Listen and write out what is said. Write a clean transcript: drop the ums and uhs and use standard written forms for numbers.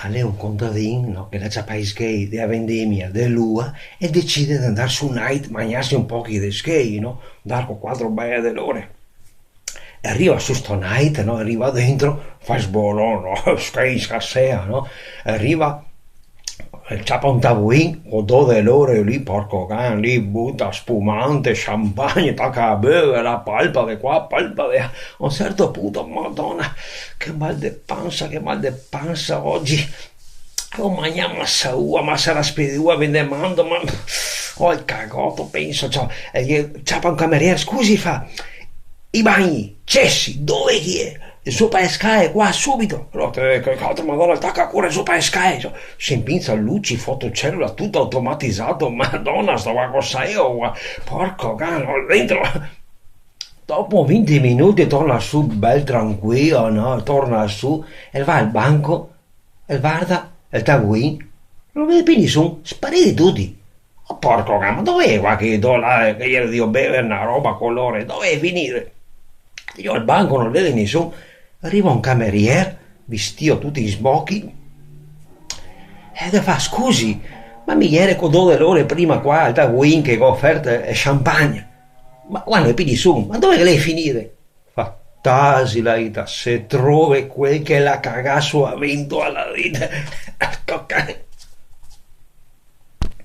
lei un contadino, no, che la ciapai della vendemmia dell'ua e decide di andare su night, mangiarsi un po' di skate, no? Andare con quattro baie dell'ore. E arriva su sto night, no? Arriva dentro, fa sbolo, no? Skate scassea, no? Arriva, ciapa un tavolino, o do dell'ore lì, porco cane, lì butta spumante, champagne, tacca a bere, la palpa di qua, palpa di là. A un certo punto, madonna, che mal de panza oggi. Oh, mangiamo a saua, ma sarà spedua, vendemando, ma ho il cagotto, penso, ciao. E gli ciapa un cameriere, scusi, fa, i bagni, cessi, dove chi è? Il suo pesca è qua subito. No, che cazzo, madonna, tacca cuore il suo pesca. Si impinza luci, fotocellula, tutto automatizzato, madonna, sto qua cosa io, porco cane, dentro. Dopo 20 minuti torna su, bel tranquillo, no? Torna su e va al banco e guarda il tavolino. Non vede più nessuno, spariti tutti. Oh, porco cane, ma dov'è che do là, che ieri devo bere una roba colore? Dove finire? Io al banco non vede nessuno. Arriva un cameriere, vestito tutti in smoking, e fa, scusi, ma mi ieri con 2 ore prima qua al tavolino che ho offerto champagne. Ma quando è più nessuno, ma dove lei finire? Fa, tasi la vita, se trovi quel che la caga sua vento alla vita.